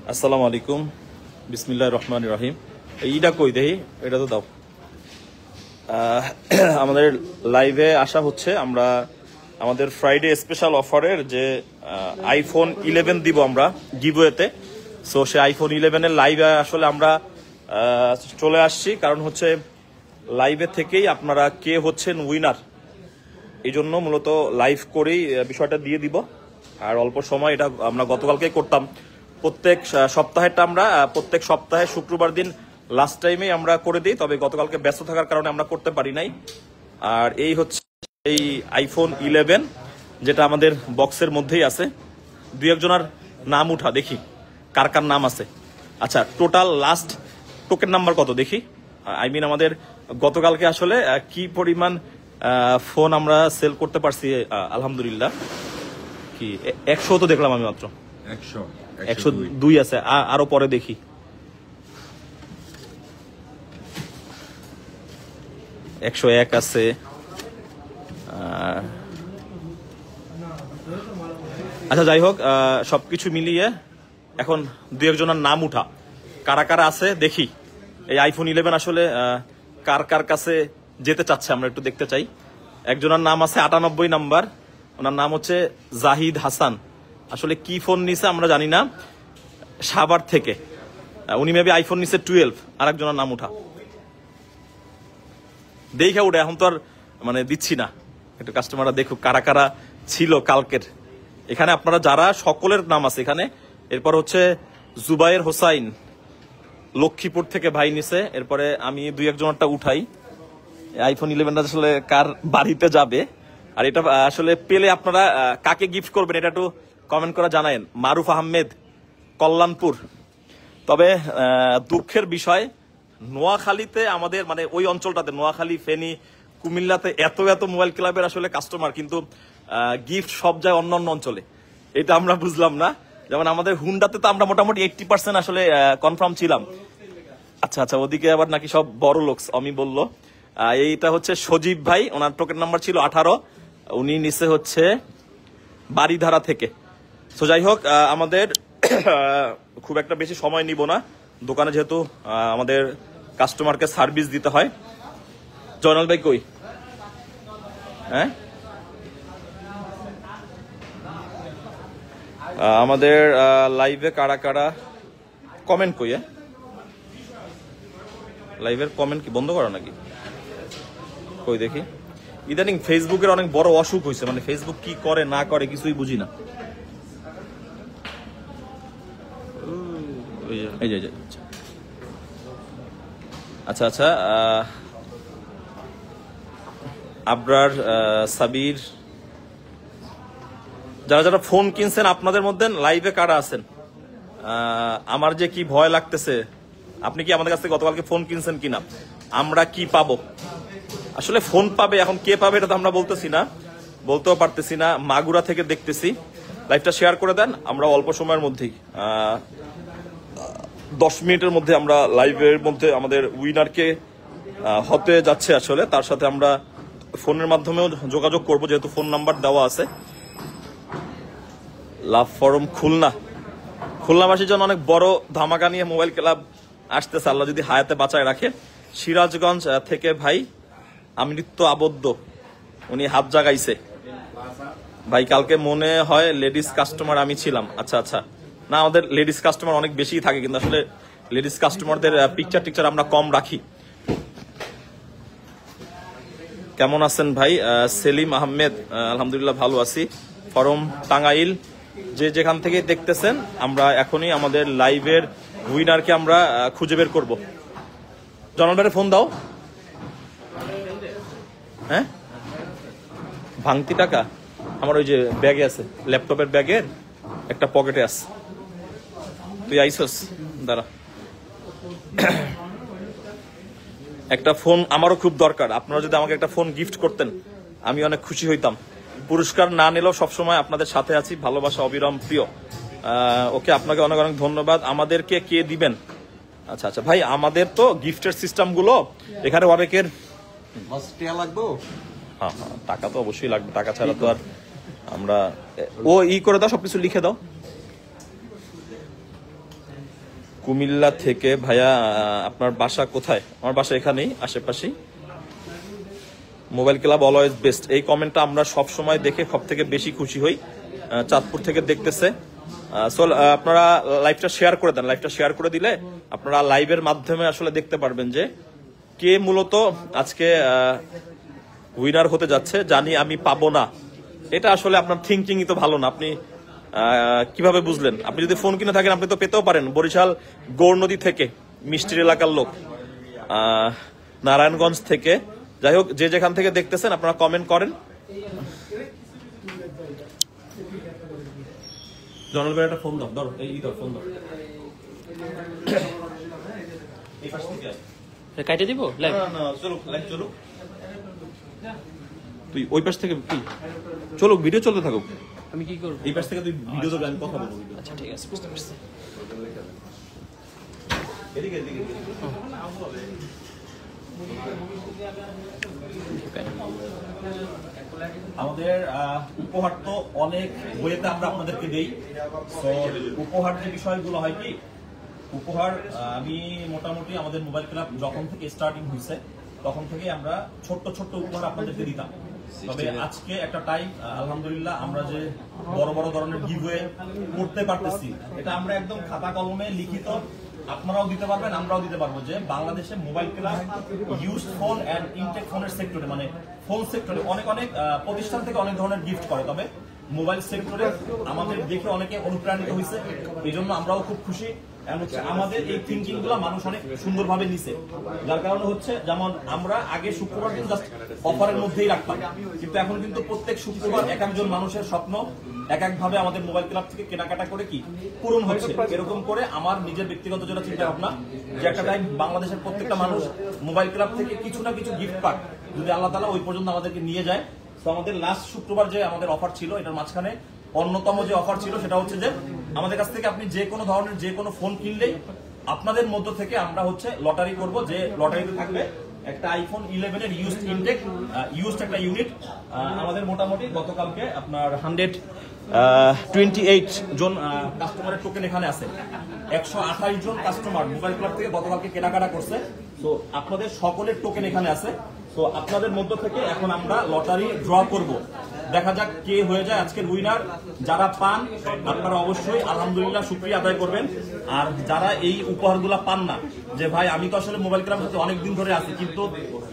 আসসালামু আলাইকুম, বিসমিল্লাহির রহমানির রহিম। এইটা কই দেই, এটা তো দাও। আমাদের লাইভে আসা হচ্ছে, আমরা আমাদের ফ্রাইডে স্পেশাল অফারের যে আইফোন 11 দিব আমরা গিভওয়েতে। সো সে আইফোন 11 এর লাইভে আসলে আমরা চলে আসছি, কারণ হচ্ছে লাইভে থেকেই আপনারা কে হচ্ছেন উইনার, এই জন্য মূলত লাইভ করেই বিষয়টা দিয়ে দিব। আর অল্প সময়, এটা আমরা গতকালকেই করতাম। প্রত্যেক সপ্তাহেরটা আমরা প্রত্যেক সপ্তাহে শুক্রবার দিন লাস্ট টাইমে আমরা করে দিই, তবে গতকালকে ব্যস্ত থাকার কারণে আমরা করতে পারি নাই। আর এই হচ্ছে এই আইফোন 11, যেটা আমাদের বক্সের মধ্যেই আছে। দুই একজনের নাম উঠা দেখি, কার কার নাম আছে। আচ্ছা, টোটাল লাস্ট টোকেন নাম্বার কত দেখি। আমাদের গতকালকে আসলে কি পরিমাণ ফোন আমরা সেল করতে পারছি আলহামদুলিল্লাহ। কি 100 তো দেখলাম আমি মাত্র, 102 আছে, আরো পরে দেখি। একশো 1 আছে। আচ্ছা, যাই হোক, সবকিছু মিলিয়ে এখন দুই একজনের নাম উঠা, কারা কারা আছে দেখি। এই আইফোন 11 আসলে কার কার কাছে যেতে চাচ্ছে আমরা একটু দেখতে চাই। একজনের নাম আছে 98 নাম্বার, ওনার নাম হচ্ছে জাহিদ হাসান। আসলে কি ফোন নিছে আমরা জানি না, সাভার থেকে। উনি মেবি আইফোন নিছে 12। আর একজনের নাম উঠা দেখে উঠে, এখন তো আর মানে দিচ্ছি না, একটু কাস্টমাররা দেখুক কারা কারা ছিল কালকের। এখানে আপনারা যারা, সকলের নাম আছে এখানে। এরপর হচ্ছে জুবাইর হোসাইন, লক্ষ্মীপুর থেকে ভাই নিছে। এরপরে আমি দুই একজনটা উঠাই। আইফোন 11 আসলে কার বাড়িতে যাবে, আর এটা আসলে পেলে আপনারা কাকে গিফট করবেন এটা একটু কমেন্ট করে জানায়েন। মারুফ আহমেদ, কল্যাণপুর। তবে দুঃখের বিষয়, নোয়াখালীতে আমাদের মানে ওই অঞ্চলটাতে, নোয়াখালী, ফেনী, কুমিল্লাতে এত এত মোবাইল ক্লাবের আসলে কাস্টমার, কিন্তু গিফট সব যায় অন্য অন্য অঞ্চলে। এটা আমরা বুঝলাম না। যেমন আমাদের হুন্ডাতে তো আমরা মোটামুটি 80% আসলে কনফার্ম ছিলাম। আচ্ছা আচ্ছা, ওদিকে আবার নাকি সব বড় লোক আমি বললো। এইটা হচ্ছে সজীব ভাই, ওনার টোকেন নাম্বার ছিল 18, উনি নিচে হচ্ছে বাড়িধারা থেকে। তো যাই হোক, আমাদের খুব একটা বেশি সময় নিব না, দোকানে যেহেতু আমাদের কাস্টমারকে সার্ভিস দিতে হয়। জয়নাল ভাই কই? হ্যাঁ, আমাদের লাইভে কারা কারা কমেন্ট কই? লাইভের কমেন্ট কি বন্ধ করা নাকি? কই দেখি। ইদানিং ফেসবুকের অনেক বড় অসুখ হয়েছে, মানে ফেসবুক কি করে না করে কিছুই বুঝি না। আচ্ছা আচ্ছা, আবরার, সাবির, যারা যারা ফোন কিনছেন আপনাদের মধ্যে লাইভে কারা আছেন? আমার যে কি ভয় লাগতেছে, আপনি কি আমাদের কাছ থেকে গতকালকে ফোন কিনছেন কিনা? আমরা কি পাবো? আসলে ফোন পাবে, এখন কে পাবে এটা তো আমরা বলতেও পারতেছি না। মাগুরা থেকে দেখতেছি, লাইভটা শেয়ার করে দেন। আমরা অল্প সময়ের মধ্যেই 10 মিনিটের মধ্যে আমরা লাইভের মধ্যে আমাদের উইনারকে হতে যাচ্ছে। আসলে তার সাথে আমরা ফোনের মাধ্যমেও যোগাযোগ করব, যেহেতু ফোন নাম্বার দেওয়া আছে। লাভ ফরম খুলনাবাসীর জন্য অনেক বড় ধামাকা নিয়ে মোবাইল ক্লাব আসতেছে, আল্লাহ যদি হায়াতে বাঁচায় রাখে। সিরাজগঞ্জ থেকে ভাই আমৃত্য আবদ্ধ, উনি হাত জাগাইছে। ভাই কালকে মনে হয় লেডিস কাস্টমার আমি ছিলাম। আচ্ছা আচ্ছা, না আমাদের লেডিস কাস্টমার অনেক বেশি থাকে, কিন্তু আসলে লেডিস কাস্টমারদের পিকচার টিকচার আমরা কম রাখি। কেমন আছেন ভাই? সেলিম আহমেদ, আলহামদুলিল্লাহ ভালো আছি। ফরম টাঙ্গাইল, যে যেখান থেকে দেখতেছেন, আমরা এখনই আমাদের লাইভের উইনারকে আমরা খুঁজে বের করব। জনগণের ফোন দাও। হ্যাঁ, ভাঙতি টাকা আমার ওই যে ব্যাগে আছে, ল্যাপটপের ব্যাগের একটা পকেটে আছে। তুই আইসস, দাঁড়া। একটা ফোন আমারও খুব দরকার, আপনারা যদি আমাকে একটা ফোন গিফট করতেন আমি অনেক খুশি হইতাম। পুরস্কার না নিলেও সবসময় আপনাদের সাথে আছি, ভালোবাসা অবিরাম, প্রিয়। ওকে, আপনাকে অনেক অনেক ধন্যবাদ। আমাদেরকে কে দিবেন? আচ্ছা আচ্ছা ভাই, আমাদের তো গিফটের সিস্টেম গুলো এখানে অনেকের লাগবে। হ্যাঁ হ্যাঁ, টাকা তো অবশ্যই লাগবে, টাকা ছাড়া তো আর আমরা। ও করে দাও, সবকিছু লিখে দাও। কুমিল্লা থেকে ভাইয়া, আপনার বাসা কোথায়? আমার বাসা এখানেই আশেপাশেই। মোবাইল ক্লাব অলওয়েজ বেস্ট, এই কমেন্টটা আমরা সব সময় দেখে সব থেকে বেশি খুশি হই। চাঁদপুর থেকে দেখতেছে। সো আপনারা লাইভটা শেয়ার করে দেন, লাইভটা শেয়ার করে দিলে আপনারা লাইভের মাধ্যমে আসলে দেখতে পারবেন যে কে মূলত আজকে উইনার হতে যাচ্ছে। জানি আমি পাবো না, এটা আসলে আপনার থিঙ্কিংই তো ভালো না। আপনি কিভাবে বুঝলেন? আপনি যদি ফোন কিনে থাকেন আপনি তো পেতেও পারেন। বরিশাল গৌর নদী থেকে, মিষ্টির এলাকার লোক, নারায়ণগঞ্জ থেকে, যাই হোক যে যেখান থেকে দেখতেছেন আপনারা কমেন্ট করেন। জনাল ভাই একটা ফোন দাও, ধরো এই ধর ফোন দাও। এই পাশ থেকে কাটে দিব লাইভ? না চলো লাইভ চলো, তুই ওই পাশ থেকে কি চলো, ভিডিও চলতে থাকুক। আমি কি করব? এই পাশ থেকে তুই ভিডিও ধরবি, আমি কথা বলবো। আচ্ছা ঠিক আছে, বুঝতে পারছি। এদিকে এদিকে আমাদের উপহার তো অনেক বইয়েতে আমরা আপনাদেরকে দেই। তো উপহার যে বিষয়গুলো হয় কি, উপহার আমি মোটামুটি আমাদের মোবাইল ক্লাব যখন থেকে স্টার্টিং হয়েছে তখন থেকে আমরা ছোট্ট ছোট্ট উপহার আপনাদেরকে দিতাম। তবে আজকে একটা টাইম আলহামদুলিল্লাহ আমরা যে বড় বড় ধরনের গিভওয়ে করতে পারতেছি, এটা আমরা একদম খাতা কলমে লিখিত আপনারাও দিতে পারবেন, আমরাও দিতে পারবো যে বাংলাদেশে mobile club used phone and intact ফোনের সেক্টরে, মানে ফোন সেক্টরে অনেক অনেক প্রতিষ্ঠান থেকে অনেক ধরনের গিফট করে। তবে মোবাইল সেক্টরে আমাদের দেখে অনেকে অনুপ্রাণিত হয়েছে, এই জন্য আমরাও খুব খুশি। আমাদের এই থিঙ্কিং গুলো মানুষ অনেক সুন্দরভাবে নিছে, যার কারণে হচ্ছে যেমন আমরা আগে শুক্রবার দিন জাস্ট অফারের মধ্যেই রাখতাম, কিন্তু এখন কিন্তু প্রত্যেক শুক্রবার এক একজন মানুষের স্বপ্ন এক এক ভাবে আমাদের মোবাইল ক্লাব থেকে কেনাকাটা করে কি পূরণ হচ্ছে। এরকম করে আমার নিজের ব্যক্তিগত যেটা চিন্তা ভাবনা যে একটা টাইম বাংলাদেশের প্রত্যেকটা মানুষ মোবাইল ক্লাব থেকে কিছু না কিছু গিফট পাক, যদি আল্লাহ তাআলা ওই পর্যন্ত আমাদেরকে নিয়ে যায়। তো আমাদের লাস্ট শুক্রবার যে আমাদের অফার ছিল, এটার মাঝখানে অন্যতম যে অফার ছিল সেটা হচ্ছে যে আমাদের কাছ থেকে আপনি যে কোনো ধরনের যে কোনো ফোন কিনলেই আপনাদের মধ্য থেকে আমরা হচ্ছে লটারি করব, যে লটারিতে থাকবে একটা আইফোন 11 এর ইউজড ইনটেক, ইউজড একটা ইউনিট। আমাদের মোটামুটি গতকালকে আপনার 128 জন কাস্টমারের টোকেন এখানে আছে। 128 জন কাস্টমার মোবাইল ক্লাব থেকে গতকালকে কেনাকাটা করছে। তো আপনাদের সকলের টোকেন এখানে আছে। তো আপনাদের মধ্য থেকে এখন আমরা লটারি ড্র করব, দেখা যাক কে হয়ে যায় আজকের উইনার। যারা পান আপনারা অবশ্যই আলহামদুলিল্লাহ শুকরিয়া আদায় করবেন। আর যারা এই উপহারগুলো পান না, যে ভাই আমি তো আসলে মোবাইল ক্লাবের সাথে অনেকদিন ধরে আছি, কিন্তু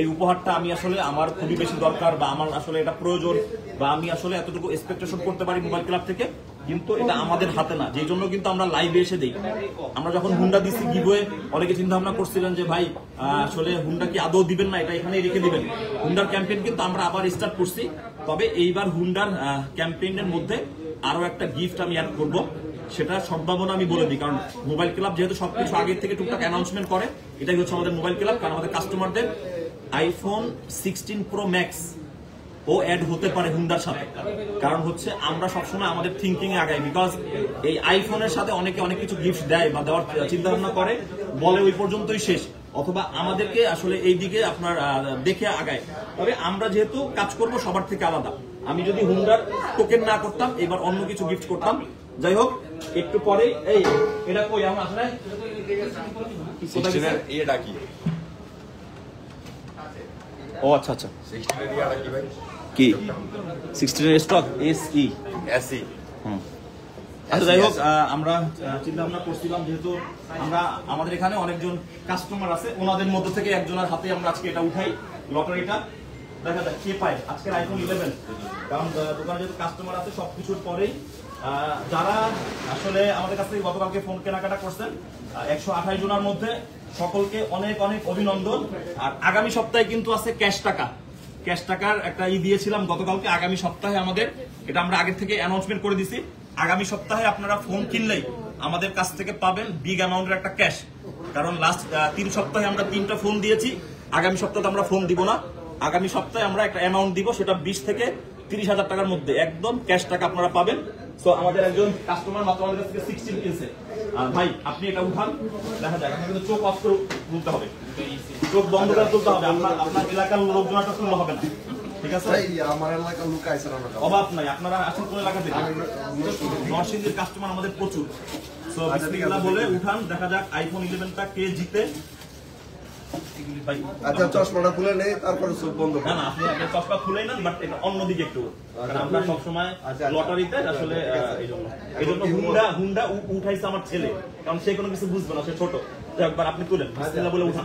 এই উপহারটা আমি আসলে আমার খুবই বেশি দরকার, বা আমার আসলে এটা প্রয়োজন, বা আমি আসলে এতটুকু এক্সপেকটেশন করতে পারি মোবাইল ক্লাব থেকে, কিন্তু এটা আমাদের হাতে না, যেই জন্য কিন্তু আমরা লাইভে এসে দেই। আমরা যখন হুন্ডা দিচ্ছি গিভওয়ে, অনেকে চিন্তা ভাবনা করছিলেন যে ভাই আসলে হুন্ডা কি আদৌ দিবেন না, এটা এখানেই রেখে দিবেন। হুন্ডার ক্যাম্পেইন কিন্তু আমরা আবার স্টার্ট করছি, তবে এইবার হুন্ডার ক্যাম্পেইনের মধ্যে আরো একটা গিফট আমি অ্যাড করব, সেটা সম্ভাবনা আমি বলে দিই। কারণ মোবাইল ক্লাব যেহেতু সবকিছু আগের থেকে টুকটাক অ্যানাউন্সমেন্ট করে, এটাই হচ্ছে আমাদের মোবাইল ক্লাব। কারণ আমাদের কাস্টমারদের আইফোন 16 প্রো ম্যাক্স ও অ্যাড হতে পারে হুন্ডার সাথে। কারণ হচ্ছে আমরা সবসময় আমাদের থিঙ্কিং এ আগাই, বিকজ এই আইফোনের সাথে অনেকে অনেক কিছু গিফট দেয় বা দেওয়ার চিন্তা ভাবনা করে, বলে ওই পর্যন্তই শেষ, অথবা আমাদেরকে আসলে এই দিকে আপনার দেখে আগায়। তবে আমরা যেহেতু কাজ করব সবার থেকে আলাদা, আমি যদি হুন্ডার টোকেন না করতাম, এবার অন্য কিছু গিফট করতাম। যাই হোক, একটু পরে এই এটা কই আমরা আসলে এটা কি? ও আচ্ছা আচ্ছা, কি 16 এর স্টক এসই এসি। আচ্ছা যাই হোক, আমরা চিন্তা ভাবনা করছিলাম যেহেতু আমরা আমাদের এখানে অনেকজন কাস্টমার আছে, ওনাদের মধ্য থেকে একজনের হাতে আমরা আজকে এটা উঠাই লটারিটা, দেখা যাক কে পায় আজকের আইফোন 11। কারণ দোকানে যেহেতু কাস্টমার আছে সবকিছুর পরেই যারা আসলে আমাদের কাছ থেকে গতকালকে ফোন কেনাকাটা করছেন 128 জনের মধ্যে সকলকে অনেক অনেক অভিনন্দন। আর আগামী সপ্তাহে কিন্তু আছে ক্যাশ টাকা, ক্যাশ টাকার একটা দিয়েছিলাম গতকালকে। আগামী সপ্তাহে আমাদের এটা আমরা আগে থেকে অ্যানাউন্সমেন্ট করে দিছি, আগামী সপ্তাহে আপনারা ফোন কিনলেই আমাদের কাছ থেকে পাবেন বিগ অ্যামাউন্টের একটা ক্যাশ। কারণ লাস্ট 3 সপ্তাহে আমরা 3টা ফোন দিয়েছি, আগামী সপ্তাহে আমরা ফোন দিব না, আগামী সপ্তাহে আমরা একটা অ্যামাউন্ট দিব, সেটা 20 থেকে 30,000 টাকার মধ্যে একদম ক্যাশ টাকা আপনারা পাবেন। তো আমাদের একজন কাস্টমার মাত্র আমাদের কাছ থেকে 16 কিনছে। ভাই আপনি এটা উঠান, দেখা যায় আপনার কিন্তু চোখ অফ করে তুলতে হবে, চোখ বন্ধ করে তুলতে হবে, আপনার এলাকার লোকজনটা তুলতে হবে না, ঠিক আছে? আমার এলাকার লোক আইছে না, অভাব নাই, আপনারা আসেন কোন এলাকা থেকে? নরসিংদীর কাস্টমার আমাদের প্রচুর। সো বিসমিল্লাহ বলে উঠান, দেখা যাক আইফোন 11টা কে জিতে। ভাই আচ্ছা চশমাটা খুলে নেই, তারপরে চোখ বন্ধ না না, আপনি আপনার চশমা খুলেই নেন, বাট এটা অন্যদিকে একটু, কারণ আমরা সবসময় লটারিতে আসলে এই জন্য হুন্ডা উঠাইছে আমার ছেলে, কারণ সে কোনো কিছু বুঝবে না, সে ছোট। একবার আপনি তুলেন, বিসমিল্লাহ বলে উঠান,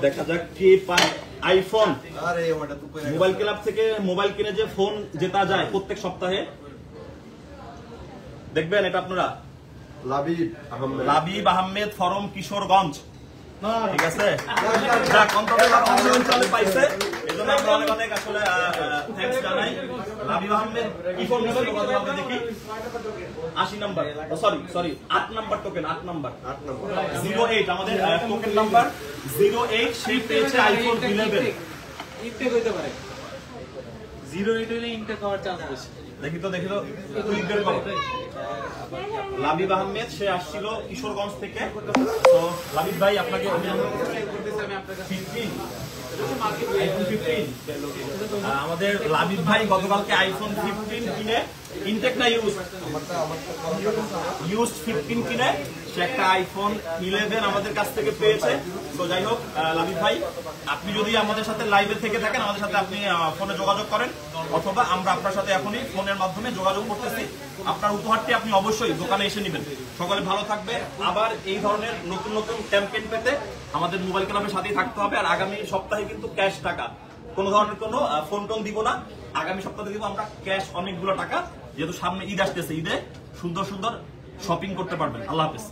দেখা যাক কে পায় আইফোন। আরে ওটা তো মোবাইল ক্লাব থেকে মোবাইল কিনে যে ফোন জেতা যায় প্রত্যেক সপ্তাহে, দেখবেন এটা আপনারা। লাবিব আহমেদ ফরম কিশোরগঞ্জ, ঠিক আছে, যাক অন্তত অন্য অঞ্চলে পাইছে, এজন্য আমরা অনেক অনেক আসলে থ্যাঙ্কস জানাই। লাবিব আহমেদ কি ফোন নেবেন কথা আমরা দেখি। 80 number, sorry 8 number token, 8 number 08, আমাদের টোকেন নাম্বার 08, সে পেয়েছে আইফোন 11। ইনটেক হইতে পারে 08 হইলে ইনটেক হওয়ার চান্স বেশি। দেখি তো তুই বের কর। লাবিব আহমেদ, সে আসছিল কিশোরগঞ্জ থেকে। তো লাবিব ভাই আপনাকে আমাদের লাবিব ভাই গতকালকে আইফোন 15 কিনে, ইনটেক না ইউজড 15 কিনে সে একটা আইফোন 11 আমাদের কাছ থেকে পেয়েছে। তো যাই হোক লাবিব ভাই, আপনি যদি আমাদের সাথে লাইভে থেকে থাকেন, আমাদের সাথে আপনি ফোনে যোগাযোগ করেন, অথবা আমরা আপনার সাথে এখনই ফোনের মাধ্যমে যোগাযোগ করতেছি। আপনার উপহারটি আপনি অবশ্যই দোকানে এসে নেবেন। সকলে ভালো থাকবে। আবার এই ধরনের নতুন নতুন ক্যাম্পেইন পেতে আমাদের মোবাইল ক্লাবের সাথেই থাকতে হবে। আর আগামী সপ্তাহে কিন্তু ক্যাশ টাকা, কোনো ধরনের কোনো ফোন টোন দিব না, আগামী সপ্তাহে দিব আমরা ক্যাশ অনেকগুলো টাকা, যেহেতু সামনে ঈদ আসতেছে, ঈদে সুন্দর সুন্দর শপিং করতে পারবেন। আল্লাহ হাফেজ।